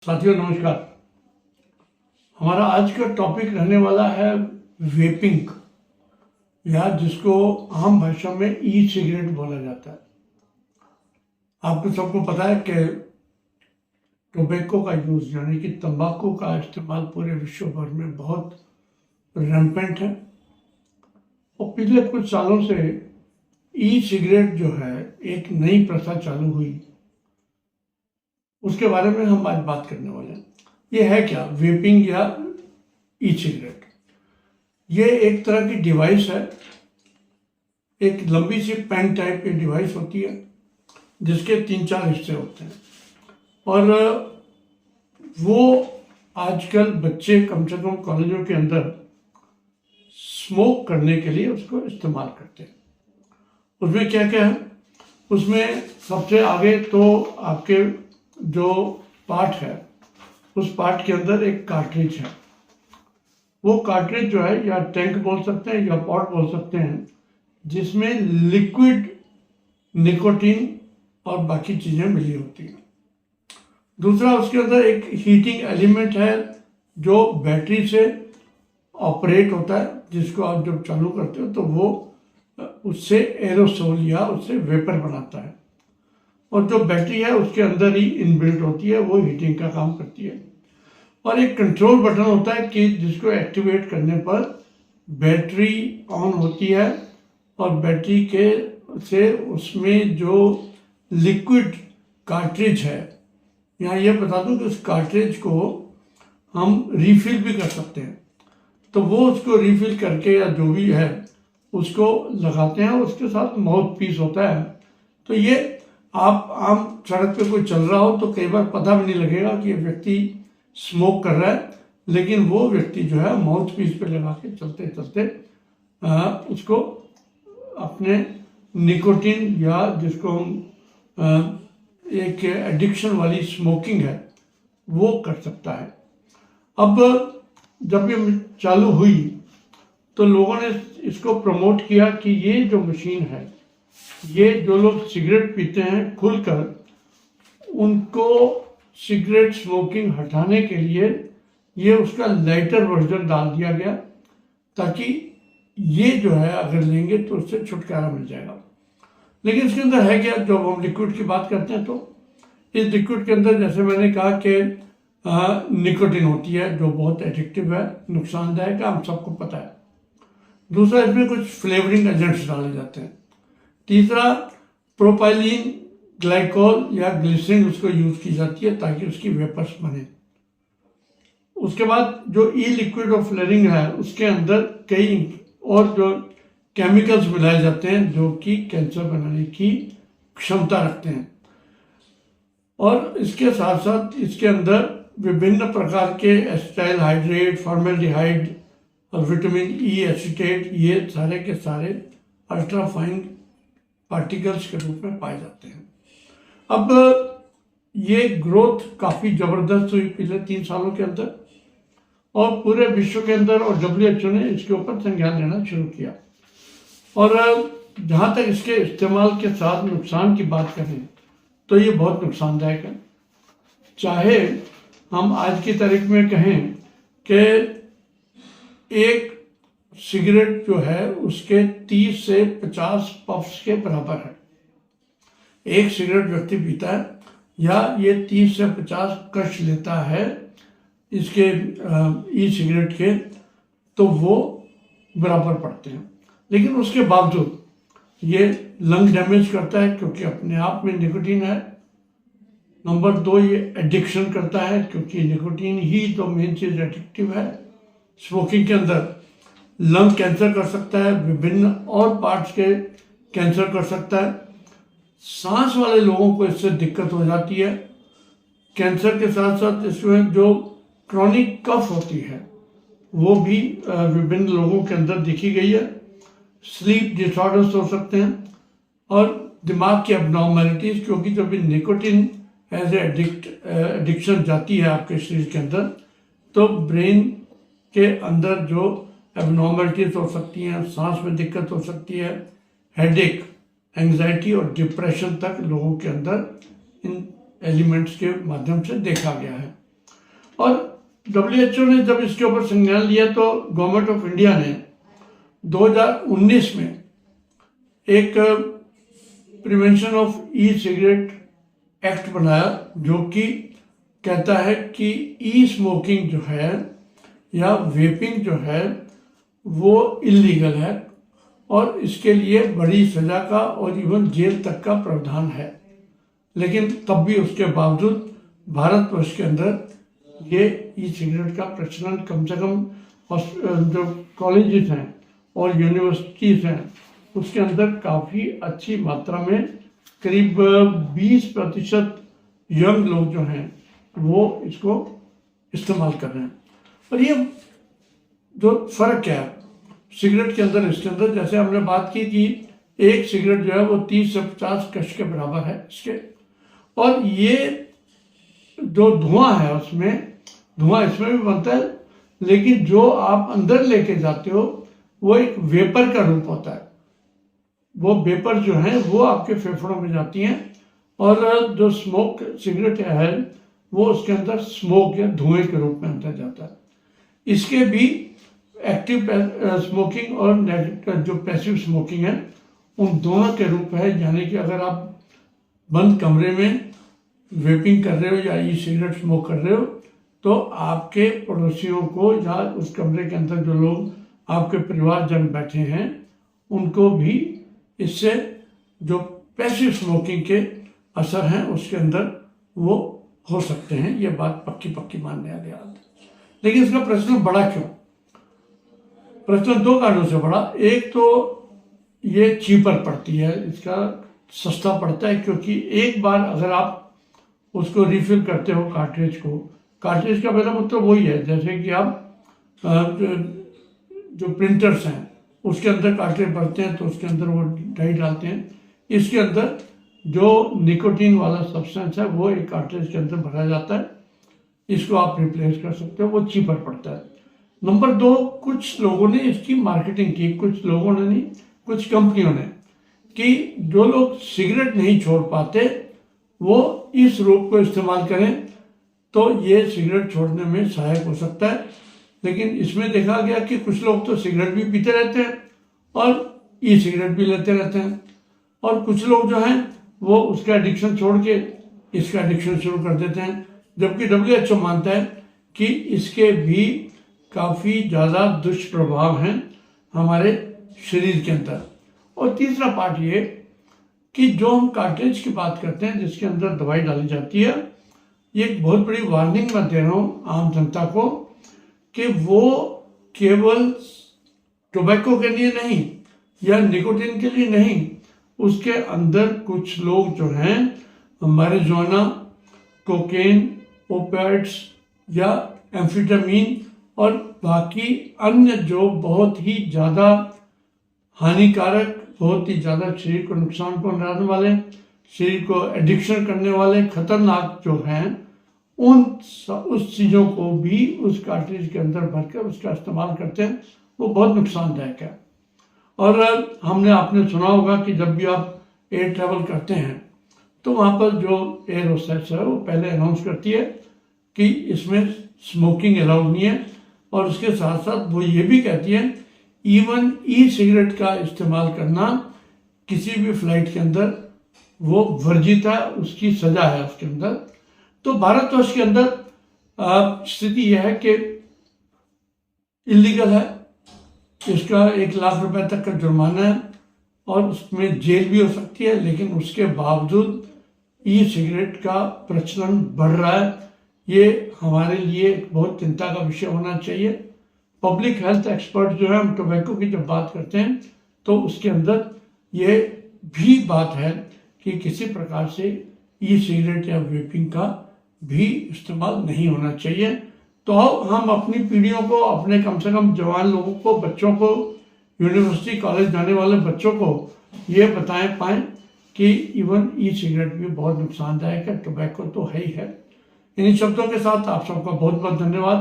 साथियों नमस्कार। हमारा आज का टॉपिक रहने वाला है वेपिंग, या जिसको आम भाषा में ई सिगरेट बोला जाता है। आपको सबको पता है कि टोबैको का यूज यानी कि तंबाकू का इस्तेमाल पूरे विश्व भर में बहुत रैम्पेंट है, और पिछले कुछ सालों से ई सिगरेट जो है एक नई प्रथा चालू हुई, उसके बारे में हम आज बात करने वाले हैं। ये है क्या वेपिंग या ई सिगरेट? ये एक तरह की डिवाइस है, एक लंबी सी पेन टाइप की डिवाइस होती है जिसके 3-4 हिस्से होते हैं, और वो आजकल बच्चे कम से कम कॉलेजों के अंदर स्मोक करने के लिए उसको इस्तेमाल करते हैं। उसमें क्या क्या है? उसमें सबसे आगे तो आपके जो पार्ट है उस पार्ट के अंदर एक कार्ट्रिज है। वो कार्ट्रिज जो है या टैंक बोल सकते हैं या पॉट बोल सकते हैं, जिसमें लिक्विड निकोटीन और बाकी चीज़ें मिली होती हैं। दूसरा, उसके अंदर एक हीटिंग एलिमेंट है जो बैटरी से ऑपरेट होता है, जिसको आप जब चालू करते हो तो वो उससे एरोसोल या उससे वेपर बनाता है, और जो बैटरी है उसके अंदर ही इनबिल्ट होती है, वो हीटिंग का काम करती है। और एक कंट्रोल बटन होता है कि जिसको एक्टिवेट करने पर बैटरी ऑन होती है, और बैटरी के से उसमें जो लिक्विड कार्ट्रिज है, यहाँ ये बता दूं कि उस कार्ट्रिज को हम रिफिल भी कर सकते हैं, तो वो उसको रिफिल करके या जो भी है उसको लगाते हैं। उसके साथ माउथ पीस होता है, तो ये आप आम सड़क पे कोई चल रहा हो तो कई बार पता भी नहीं लगेगा कि ये व्यक्ति स्मोक कर रहा है, लेकिन वो व्यक्ति जो है माउथ पीस पे लगा के चलते चलते उसको अपने निकोटीन या जिसको हम एक एडिक्शन वाली स्मोकिंग है वो कर सकता है। अब जब ये चालू हुई तो लोगों ने इसको प्रमोट किया कि ये जो मशीन है, ये जो लोग सिगरेट पीते हैं खुलकर, उनको सिगरेट स्मोकिंग हटाने के लिए ये उसका लाइटर वर्जन डाल दिया गया, ताकि ये जो है अगर लेंगे तो उससे छुटकारा मिल जाएगा। लेकिन इसके अंदर है क्या? जब हम लिक्विड की बात करते हैं तो इस लिक्विड के अंदर जैसे मैंने कहा कि निकोटीन होती है जो बहुत एडिक्टिव है, नुकसानदायक है, हम सबको पता है। दूसरा, इसमें कुछ फ्लेवरिंग एजेंट्स डाले जाते हैं। तीसरा, प्रोपाइलीन ग्लाइकोल या ग्लिसरीन उसको यूज की जाती है ताकि उसकी वेपर्स बने। उसके बाद जो ई लिक्विड और फ्लेयरिंग है उसके अंदर कई और जो केमिकल्स मिलाए जाते हैं जो कि कैंसर बनाने की क्षमता रखते हैं, और इसके साथ साथ इसके अंदर विभिन्न प्रकार के एसिटाइल हाइड्रेट, फॉर्मेल्डिहाइड और विटामिन ई एसीटेट, ये सारे के सारे अल्ट्राफाइन पार्टिकल्स के रूप में पाए जाते हैं। अब ये ग्रोथ काफ़ी ज़बरदस्त हुई पिछले 3 सालों के अंदर, और पूरे विश्व के अंदर और WHO ने इसके ऊपर संज्ञान लेना शुरू किया। और जहाँ तक इसके इस्तेमाल के साथ नुकसान की बात करें तो ये बहुत नुकसानदायक है। चाहे हम आज की तारीख में कहें कि एक सिगरेट जो है उसके 30 से 50 पफ्स के बराबर है। एक सिगरेट व्यक्ति पीता है या ये 30 से 50 कश लेता है इसके ई सिगरेट के, तो वो बराबर पड़ते हैं। लेकिन उसके बावजूद ये लंग डैमेज करता है क्योंकि अपने आप में निकोटीन है। नंबर 2, ये एडिक्शन करता है क्योंकि निकोटीन ही तो मेन चीज़ एडिक्टिव है। स्मोकिंग के अंदर लंग कैंसर कर सकता है, विभिन्न और पार्ट्स के कैंसर कर सकता है। सांस वाले लोगों को इससे दिक्कत हो जाती है। कैंसर के साथ साथ इसमें जो क्रॉनिक कफ होती है वो भी विभिन्न लोगों के अंदर देखी गई है। स्लीप डिसऑर्डर्स हो सकते हैं, और दिमाग की एबनॉर्मैलिटीज, क्योंकि जब निकोटीन एज एडिक्शन जाती है आपके शरीर के अंदर तो ब्रेन के अंदर जो एबनॉर्मलिटीज हो सकती हैं, सांस में दिक्कत हो सकती है, हेडेक, एंग्जाइटी और डिप्रेशन तक लोगों के अंदर इन एलिमेंट्स के माध्यम से देखा गया है। और WHO ने जब इसके ऊपर संज्ञान लिया तो गवर्नमेंट ऑफ इंडिया ने 2019 में एक prevention of e cigarette act बनाया, जो कि कहता है कि ई स्मोकिंग जो है या वेपिंग जो है वो इलीगल है और इसके लिए बड़ी सजा का और इवन जेल तक का प्रावधान है। लेकिन तब भी उसके बावजूद भारतवर्ष के अंदर ये ई सिगरेट का प्रचलन कम से कम जो कॉलेजेस हैं और यूनिवर्सिटीज़ हैं उसके अंदर काफ़ी अच्छी मात्रा में, करीब 20% यंग लोग जो हैं वो इसको इस्तेमाल कर रहे हैं। और ये जो फ़र्क क्या है सिगरेट के अंदर, इसके अंदर जैसे हमने बात की कि एक सिगरेट जो है वो 30 से 50 कश के बराबर है इसके, और ये जो धुआं है उसमें, धुआं इसमें भी बनता है, लेकिन जो आप अंदर लेके जाते हो वो एक वेपर का रूप होता है। वो वेपर जो है वो आपके फेफड़ों में जाती हैं और जो स्मोक सिगरेट है वो उसके अंदर स्मोक या धुएं के रूप में अंदर जाता है। इसके भी एक्टिव स्मोकिंग और जो पैसिव स्मोकिंग है उन दोनों के रूप है। यानी कि अगर आप बंद कमरे में वेपिंग कर रहे हो या ई सिगरेट स्मोक कर रहे हो तो आपके पड़ोसियों को या उस कमरे के अंदर जो लोग आपके परिवारजन बैठे हैं उनको भी इससे जो पैसिव स्मोकिंग के असर हैं उसके अंदर वो हो सकते हैं। ये बात पक्की मानने वाली बात है। लेकिन इसका प्रश्न बड़ा क्यों? प्रश्न दो कारणों से बड़ा। एक तो ये चीपर पड़ती है, इसका सस्ता पड़ता है, क्योंकि एक बार अगर आप उसको रिफिल करते हो कार्ट्रिज को, कार्ट्रिज का मेरा मतलब वही है जैसे कि आप जो प्रिंटर्स हैं उसके अंदर कार्ट्रिज भरते हैं तो उसके अंदर वो डाई डालते हैं। इसके अंदर जो निकोटीन वाला सब्सटेंस है वो एक कार्ट्रिज के अंदर भरा जाता है, इसको आप रिप्लेस कर सकते हो, वो चीपर पड़ता है। नंबर दो, कुछ लोगों ने इसकी मार्केटिंग की, कुछ लोगों ने नहीं, कुछ कंपनियों ने, कि जो लोग सिगरेट नहीं छोड़ पाते वो इस रूप को इस्तेमाल करें तो ये सिगरेट छोड़ने में सहायक हो सकता है। लेकिन इसमें देखा गया कि कुछ लोग तो सिगरेट भी पीते रहते हैं और ई सिगरेट भी लेते रहते हैं, और कुछ लोग जो हैं वो उसका एडिक्शन छोड़ के इसका एडिक्शन शुरू कर देते हैं, जबकि WHO मानता है कि इसके भी काफ़ी ज़्यादा दुष्प्रभाव हैं हमारे शरीर के अंदर। और तीसरा पार्ट ये कि जो हम कार्ट्रिज की बात करते हैं जिसके अंदर दवाई डाली जाती है, ये एक बहुत बड़ी वार्निंग मैं दे रहा हूँ आम जनता को कि वो केवल टोबैको के लिए नहीं या निकोटीन के लिए नहीं, उसके अंदर कुछ लोग जो हैं मैरिजुआना, कोकेन, ओपियाइड्स या एम्फेटामीन और बाकी अन्य जो बहुत ही ज़्यादा हानिकारक, बहुत ही ज़्यादा शरीर को नुकसान पहुंचाने वाले, शरीर को एडिक्शन करने वाले खतरनाक जो हैं उस चीज़ों को भी उस कार्ट्रिज के अंदर भरकर उसका इस्तेमाल करते हैं, वो बहुत नुकसानदायक है। और आपने सुना होगा कि जब भी आप एयर ट्रैवल करते हैं तो वहाँ पर जो एयर होस्टेस है वो पहले अनाउंस करती है कि इसमें स्मोकिंग अलाउड नहीं है, और उसके साथ साथ वो ये भी कहती है इवन ई सिगरेट का इस्तेमाल करना किसी भी फ्लाइट के अंदर वो वर्जित है, उसकी सजा है उसके अंदर। तो भारतवर्ष के अंदर स्थिति यह है कि इलीगल है, इसका 1 लाख रुपए तक का जुर्माना है और उसमें जेल भी हो सकती है, लेकिन उसके बावजूद ई सिगरेट का प्रचलन बढ़ रहा है। ये हमारे लिए एक बहुत चिंता का विषय होना चाहिए। पब्लिक हेल्थ एक्सपर्ट जो है, हम टोबैको की जब बात करते हैं तो उसके अंदर ये भी बात है कि किसी प्रकार से ई सिगरेट या वेपिंग का भी इस्तेमाल नहीं होना चाहिए। तो हम अपनी पीढ़ियों को, अपने कम से कम जवान लोगों को, बच्चों को, यूनिवर्सिटी कॉलेज जाने वाले बच्चों को ये बताएं पाएँ कि इवन ई सिगरेट भी बहुत नुकसानदायक है, टोबैको तो है ही है। इन्हीं शब्दों के साथ आप सबका बहुत बहुत धन्यवाद।